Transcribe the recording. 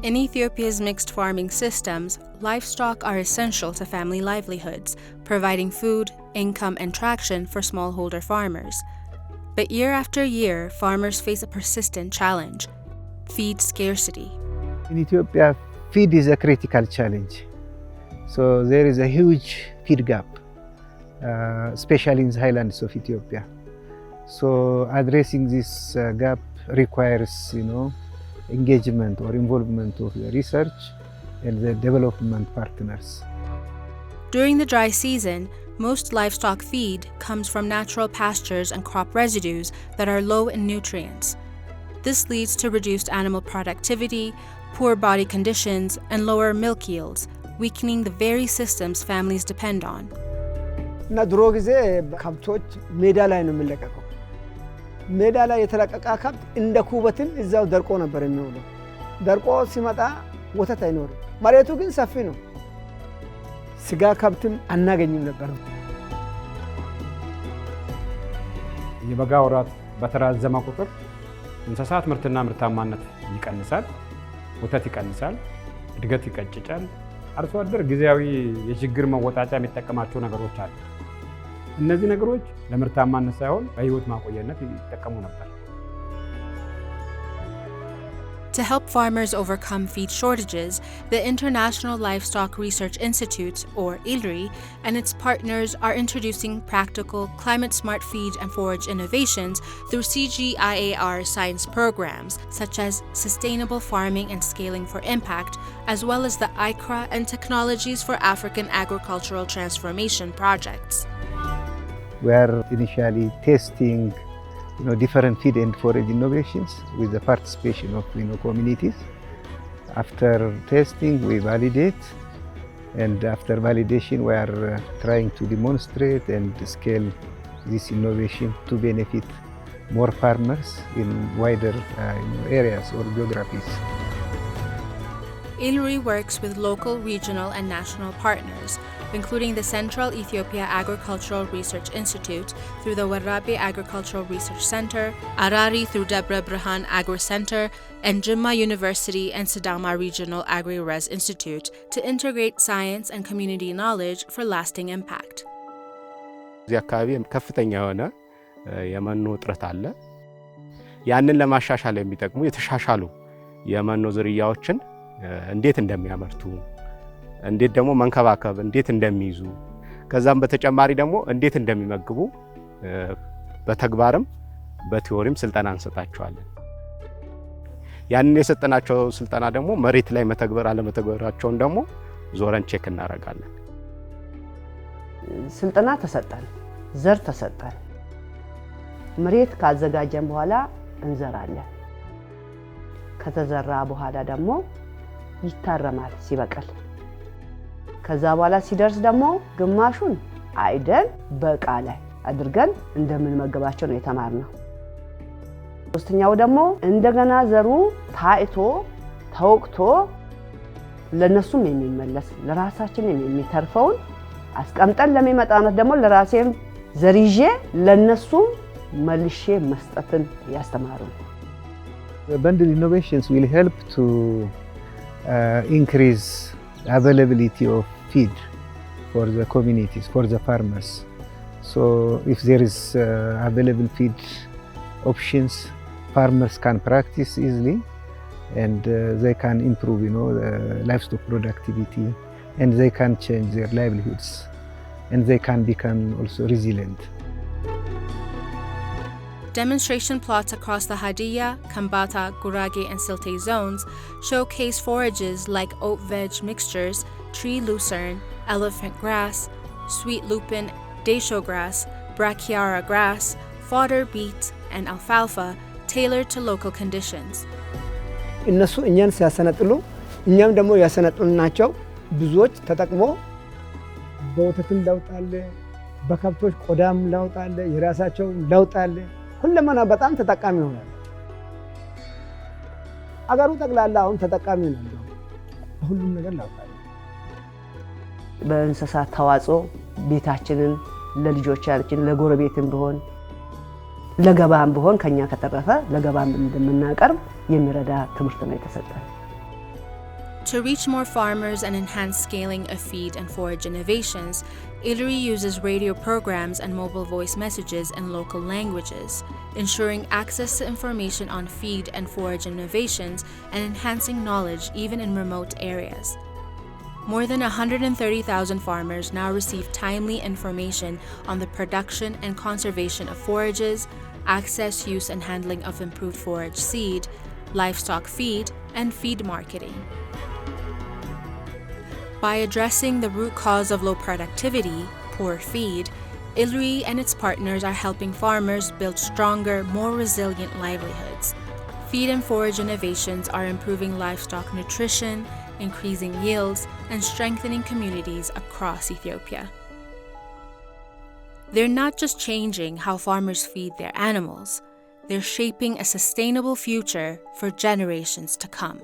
In Ethiopia's mixed farming systems, livestock are essential to family livelihoods, providing food, income, and traction for smallholder farmers. But year after year, farmers face a persistent challenge: feed scarcity. In Ethiopia, feed is a critical challenge. So there is a huge feed gap, especially in the highlands of Ethiopia. So addressing this gap requires, engagement or involvement of the research and the development partners. During the dry season, most livestock feed comes from natural pastures and crop residues that are low in nutrients. This leads to reduced animal productivity, poor body conditions, and lower milk yields, weakening the very systems families depend on. እና ድሮ ጊዜ ከብቶች ሜዳ ላይ ነው የሚለቀቀው። ሜዳ ላይ የተለቀቀ ከብት እንደ ኩበትም እዛው ደርቆ ነበር የሚውለው። ደርቆ ሲመጣ ወተት አይኖርም። መሬቱ ግን ሰፊ ነው። ስጋ ከብትም አናገኝም ነበር። የበጋ ወራት በተራዘመ ቁጥር እንስሳት ምርትና ምርታማነት ይቀንሳል፣ ወተት ይቀንሳል፣ እድገት ይቀጭጫል። አርሶ አደር ጊዜያዊ የችግር መወጣጫ የሚጠቀማቸው ነገሮች አሉ። እነዚህ ነገሮች ለምርታማነት ሳይሆን በህይወት ማቆየነት ይጠቀሙ ነበር። To help farmers overcome feed shortages, the International Livestock Research Institute, or ILRI, and its partners are introducing practical, climate-smart feed and forage innovations through CGIAR science programs, such as Sustainable Farming and Scaling for Impact, as well as the ICRA and Technologies for African Agricultural Transformation projects. We are initially testing different feed and forage innovations with the participation of communities. After testing, we validate, and after validation, we are trying to demonstrate and scale this innovation to benefit more farmers in wider areas or geographies. ILRI works with local, regional, and national partners, including the Central Ethiopia Agricultural Research Institute through the Warabe Agricultural Research Center, Arari through Debre Birhan Agri-Center, and Jimma University and Sidama Regional Agri-Res Institute to integrate science and community knowledge for lasting impact. እዚህ አካባቢ ከፍተኛ የሆነ የመኖ እጥረት አለ። ያንን ለማሻሻል የሚጠቅሙ የተሻሻሉ የመኖ ዝርያዎችን እንዴት እንደሚያመርቱ እንዴት ደግሞ መንከባከብ እንዴት እንደሚይዙ ከዛም በተጨማሪ ደግሞ እንዴት እንደሚመግቡ በተግባርም በቲዮሪም ስልጠና እንሰጣቸዋለን። ያንን የሰጠናቸው ስልጠና ደግሞ መሬት ላይ መተግበር አለመተግበራቸውን ደግሞ ዞረን ቼክ እናደርጋለን። ስልጠና ተሰጠን፣ ዘር ተሰጠን። መሬት ካዘጋጀን በኋላ እንዘራለን። ከተዘራ በኋላ ደግሞ ይታረማል ሲበቀል። ከዛ በኋላ ሲደርስ ደግሞ ግማሹን አይደል በቃ ላይ አድርገን እንደምንመገባቸው ነው የተማርነው። ሶስተኛው ደግሞ እንደገና ዘሩ ታይቶ ተወቅቶ ለነሱም የሚመለስ ለራሳችን የሚተርፈውን አስቀምጠን ለሚመጣ ዓመት ደግሞ ለራሴም ዘርዬ ለነሱም መልሼ መስጠትን ያስተማሩ። The bundle innovations will help to increase availability of feed for the communities, for the farmers. So if there is available feed options, farmers can practice easily and they can improve the livestock productivity, and they can change their livelihoods, and they can become also resilient. Demonstration plots across the Hadiya, Kambata, Gurage, and Silte zones showcase forages like oat-veg mixtures, tree lucerne, elephant grass, sweet lupin, daisho grass, brachiara grass, fodder beet, and alfalfa tailored to local conditions. እነሱ እኛን ሲያሰነጥሉ እኛም ደግሞ ያሰነጥሉናቸው ብዙዎች ተጠቅሞ በወተትም ለውጥ አለ፣ በከብቶች ቆዳም ለውጥ አለ፣ የራሳቸው ለውጥ አለ። ሁሉም በጣም ተጠቃሚ ሆኗል። አገሩ ጠቅላላ አሁን ተጠቃሚ ነው። ሁሉም ነገር ለውጥ አለ። በእንስሳት ተዋጽኦ ቤታችንን ለልጆቻችን ለጎረቤትም ቢሆን ለገባም ቢሆን ከኛ ከተረፈ ለገባም እንደምናቀርብ የሚረዳ ትምህርት ነው የተሰጠን። To reach more farmers and enhance scaling of feed and forage innovations, ILRI uses radio programs and mobile voice messages in local languages, ensuring access to information on feed and forage innovations and enhancing knowledge even in remote areas. More than 130,000 farmers now receive timely information on the production and conservation of forages, access, use, and handling of improved forage seed, livestock feed, and feed marketing. By addressing the root cause of low productivity, poor feed, ILRI and its partners are helping farmers build stronger, more resilient livelihoods. Feed and forage innovations are improving livestock nutrition, increasing yields, and strengthening communities across Ethiopia. They're not just changing how farmers feed their animals, they're shaping a sustainable future for generations to come.